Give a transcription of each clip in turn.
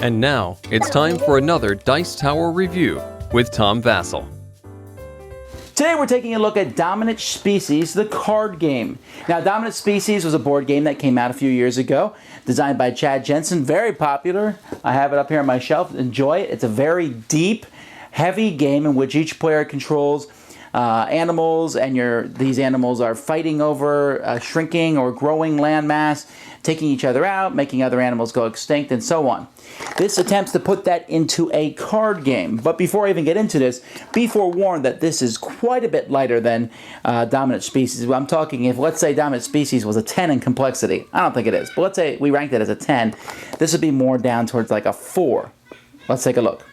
And now, it's time for another Dice Tower review with Tom Vasel. Today we're taking a look at Dominant Species, the card game. Now, Dominant Species was a board game that came out a few years ago, designed by Chad Jenson, very popular. I have it up here on my shelf. Enjoy it. It's a very deep, heavy game in which each player controls animals, and these animals are fighting over shrinking or growing landmass, taking each other out, making other animals go extinct, and so on. This attempts to put that into a card game. But before I even get into this, be forewarned that this is quite a bit lighter than Dominant Species. I'm talking, if let's say Dominant Species was a 10 in complexity. I don't think it is, but let's say we ranked it as a 10. This would be more down towards like a 4. Let's take a look.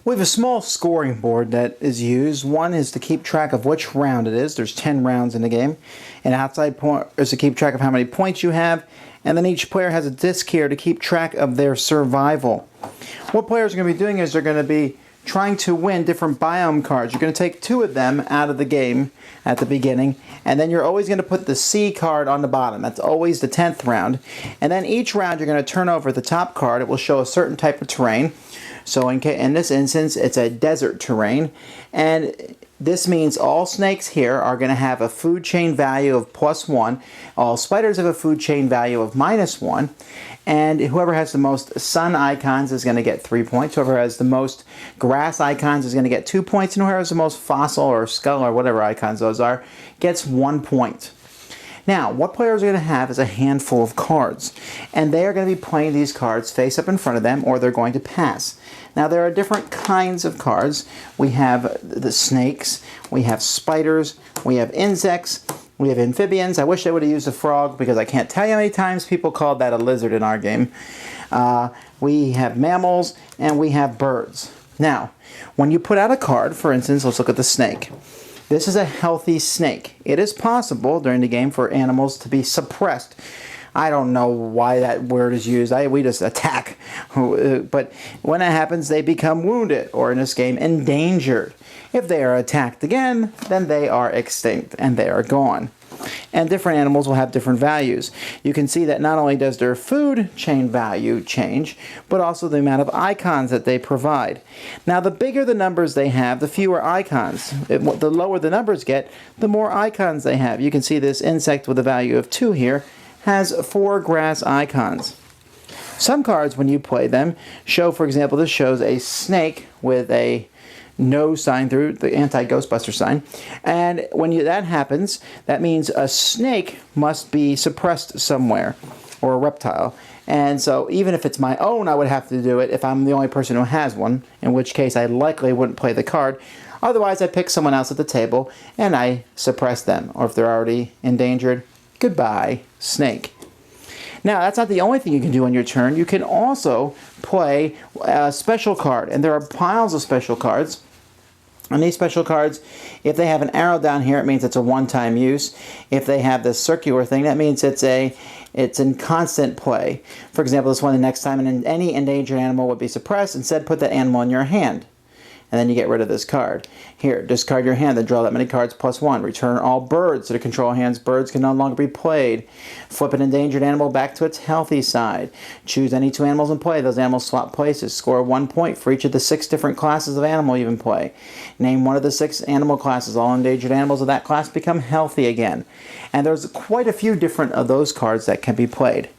We have a small scoring board that is used. One is to keep track of which round it is. There's 10 rounds in the game. An outside point is to keep track of how many points you have. And then each player has a disc here to keep track of their survival. What players are going to be doing is they're going to be trying to win different biome cards. You're going to take 2 of them out of the game at the beginning, and then you're always going to put the C card on the bottom. That's always the 10th round. And then each round you're going to turn over the top card. It will show a certain type of terrain. So in this instance, it's a desert terrain, and this means all snakes here are going to have a food chain value of +1. All spiders have a food chain value of -1. And whoever has the most sun icons is going to get 3 points. Whoever has the most grass icons is going to get 2 points. And whoever has the most fossil or skull or whatever icons those are gets 1 point. Now, what players are going to have is a handful of cards. And they are going to be playing these cards face up in front of them, or they're going to pass. Now, there are different kinds of cards. We have the snakes, we have spiders, we have insects, we have amphibians. I wish I would have used a frog because I can't tell you how many times people called that a lizard in our game. We have mammals, and we have birds. Now, when you put out a card, for instance, let's look at the snake. This is a healthy snake. It is possible during the game for animals to be suppressed. I don't know why that word is used. We just attack. But when that happens, they become wounded, or in this game, endangered. If they are attacked again, then they are extinct and they are gone. And different animals will have different values. You can see that not only does their food chain value change, but also the amount of icons that they provide. Now, the bigger the numbers they have, the fewer icons. The lower the numbers get, the more icons they have. You can see this insect with a value of 2 here has 4 grass icons. Some cards, when you play them, show, for example, this shows a snake with a no sign through, the anti-Ghostbuster sign. And when that happens, that means a snake must be suppressed somewhere, or a reptile. And so even if it's my own, I would have to do it if I'm the only person who has one, in which case I likely wouldn't play the card. Otherwise, I pick someone else at the table and I suppress them. Or if they're already endangered, goodbye, snake. Now, that's not the only thing you can do on your turn. You can also play a special card, and there are piles of special cards. And these special cards, if they have an arrow down here, it means it's a one-time use. If they have this circular thing, that means it's in constant play. For example, this one, the next time any endangered animal would be suppressed, instead put that animal in your hand. And then you get rid of this card. Here, discard your hand, then draw that many cards +1. Return all birds to the control hands. Birds can no longer be played. Flip an endangered animal back to its healthy side. Choose any 2 animals in play. Those animals swap places. Score 1 point for each of the 6 different classes of animal you can play. Name one of the 6 animal classes. All endangered animals of that class become healthy again. And there's quite a few different of those cards that can be played.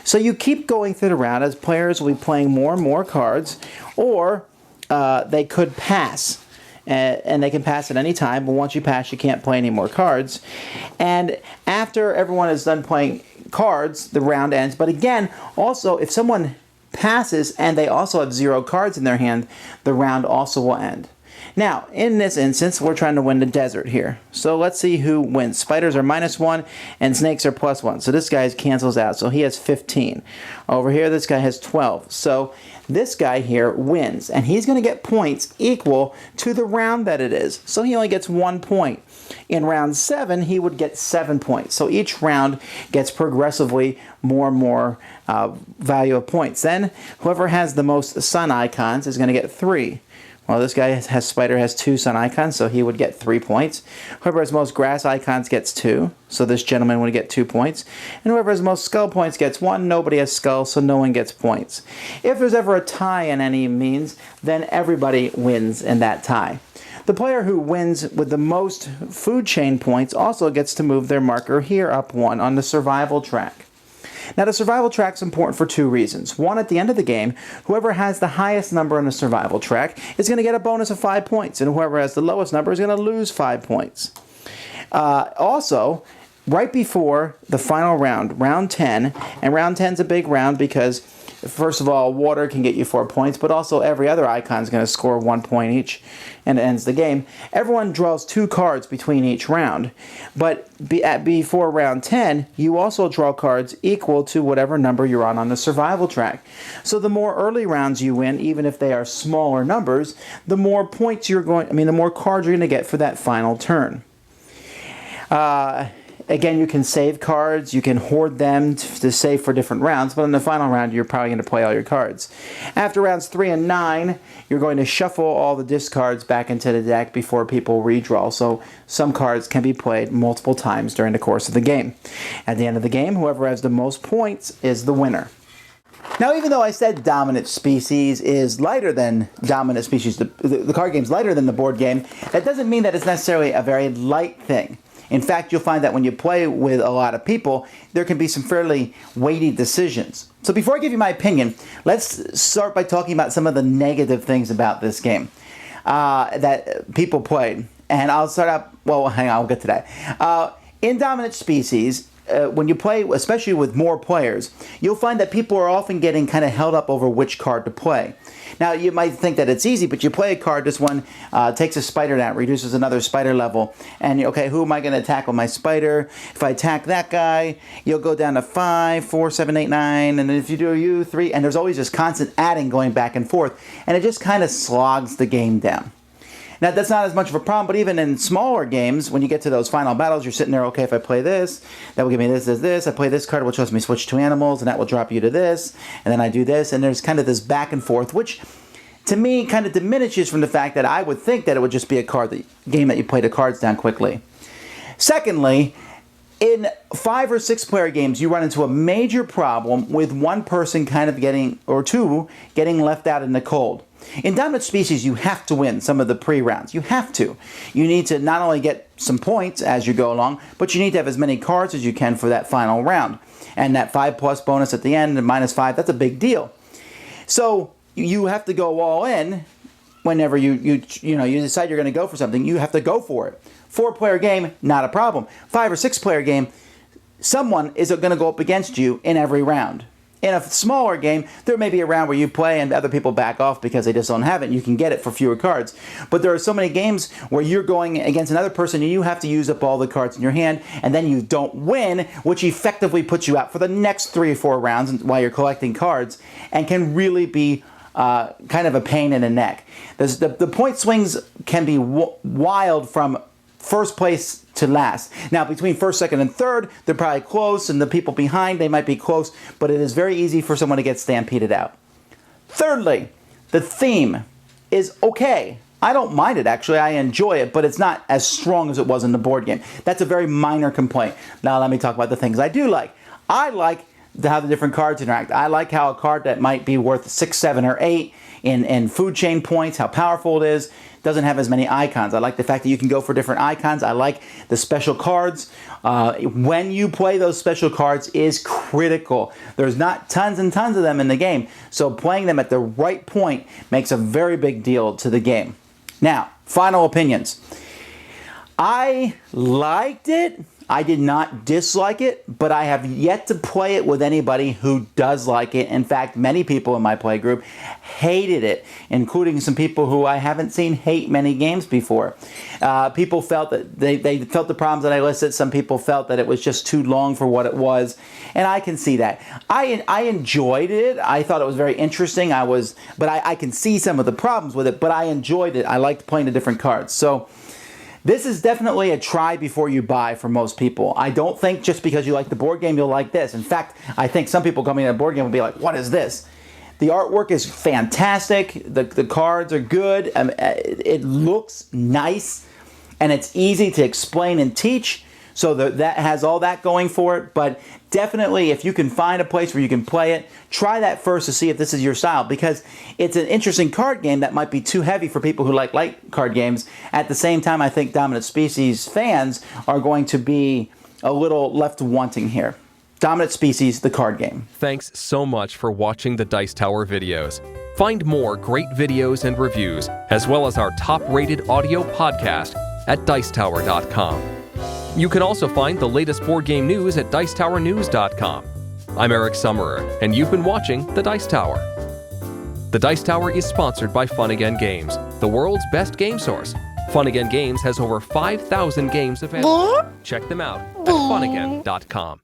So you keep going through the round as players will be playing more and more cards, or they could pass, and they can pass at any time, but once you pass, you can't play any more cards. And after everyone is done playing cards, the round ends. But again, also, if someone passes and they also have 0 cards in their hand, the round also will end. Now, in this instance, we're trying to win the desert here. So let's see who wins. Spiders are -1 and snakes are +1. So this guy cancels out. So he has 15. Over here, this guy has 12. So this guy here wins. And he's going to get points equal to the round that it is. So he only gets 1 point. In round 7, he would get 7 points. So each round gets progressively more and more value of points. Then whoever has the most sun icons is going to get 3. Well, this guy Spider has 2 sun icons, so he would get 3 points. Whoever has most grass icons gets 2, so this gentleman would get 2 points. And whoever has most skull points gets 1. Nobody has skull, so no one gets points. If there's ever a tie in any means, then everybody wins in that tie. The player who wins with the most food chain points also gets to move their marker here up 1 on the survival track. Now, the survival track is important for 2 reasons. One, at the end of the game, whoever has the highest number on the survival track is going to get a bonus of 5 points, and whoever has the lowest number is going to lose 5 points. Also, right before the final round, round 10, and round 10 is a big round because, first of all, water can get you 4 points, but also every other icon is going to score 1 point each, and it ends the game. Everyone draws 2 cards between each round, but before round 10, you also draw cards equal to whatever number you're on the survival track. So the more early rounds you win, even if they are smaller numbers, the more points the more cards you're going to get for that final turn. Again, you can save cards, you can hoard them to save for different rounds, but in the final round, you're probably going to play all your cards. After rounds 3 and 9, you're going to shuffle all the discards back into the deck before people redraw, so some cards can be played multiple times during the course of the game. At the end of the game, whoever has the most points is the winner. Now, even though I said dominant species is lighter than dominant species, the card game's lighter than the board game, that doesn't mean that it's necessarily a very light thing. In fact, you'll find that when you play with a lot of people, there can be some fairly weighty decisions. So before I give you my opinion, let's start by talking about some of the negative things about this game that people played. And I'll start out, well, hang on, I'll get to that. In dominant species, when you play, especially with more players, you'll find that people are often getting kind of held up over which card to play. Now, you might think that it's easy, but you play a card, this one takes a spider down, reduces another spider level, and okay, who am I going to attack with my spider? If I attack that guy, you'll go down to 5, 4, 7, 8, 9, and then if you do you, 3, and there's always this constant adding going back and forth, and it just kind of slogs the game down. Now, that's not as much of a problem, but even in smaller games, when you get to those final battles, you're sitting there, okay, if I play this, that will give me this, this, this. I play this card, which lets me switch 2 animals, and that will drop you to this. And then I do this, and there's kind of this back and forth, which, to me, kind of diminishes from the fact that I would think that it would just be a game that you play the cards down quickly. Secondly, in 5 or 6 player games, you run into a major problem with one person kind of getting, or 2, getting left out in the cold. In dominant species, you have to win some of the pre-rounds. You have to. You need to not only get some points as you go along, but you need to have as many cards as you can for that final round. And that 5+ bonus at the end, and -5, that's a big deal. So you have to go all in whenever you decide you're going to go for something. You have to go for it. 4-player game, not a problem. 5 or 6-player game, someone is going to go up against you in every round. In a smaller game, there may be a round where you play and other people back off because they just don't have it, and you can get it for fewer cards. But there are so many games where you're going against another person and you have to use up all the cards in your hand, and then you don't win, which effectively puts you out for the next 3 or 4 rounds while you're collecting cards, and can really be kind of a pain in the neck. The point swings can be wild from first place to last. Now, between first, second, and third, they're probably close, and the people behind, they might be close, but it is very easy for someone to get stampeded out. Thirdly, the theme is okay. I don't mind it, actually. I enjoy it, but it's not as strong as it was in the board game. That's a very minor complaint. Now, let me talk about the things I do like. I like how the different cards interact. I like how a card that might be worth 6, 7, or 8 in food chain points, how powerful it is, doesn't have as many icons. I like the fact that you can go for different icons. I like the special cards. When you play those special cards is critical. There's not tons and tons of them in the game, so playing them at the right point makes a very big deal to the game. Now, final opinions. I liked it. I did not dislike it, but I have yet to play it with anybody who does like it. In fact, many people in my play group hated it, including some people who I haven't seen hate many games before. People felt that they felt the problems that I listed. Some people felt that it was just too long for what it was, and I can see that. I enjoyed it. I thought it was very interesting. But I can see some of the problems with it, but I enjoyed it. I liked playing the different cards. So this is definitely a try before you buy for most people. I don't think just because you like the board game, you'll like this. In fact, I think some people coming to a board game will be like, what is this? The artwork is fantastic. The cards are good. It looks nice, and it's easy to explain and teach. So that has all that going for it. But definitely, if you can find a place where you can play it, try that first to see if this is your style, because it's an interesting card game that might be too heavy for people who like light card games. At the same time, I think Dominant Species fans are going to be a little left wanting here. Dominant Species, the card game. Thanks so much for watching the Dice Tower videos. Find more great videos and reviews, as well as our top-rated audio podcast at Dicetower.com. You can also find the latest board game news at Dicetowernews.com. I'm Eric Summerer, and you've been watching The Dice Tower. The Dice Tower is sponsored by Fun Again Games, the world's best game source. Fun Again Games has over 5,000 games available. Check them out at funagain.com.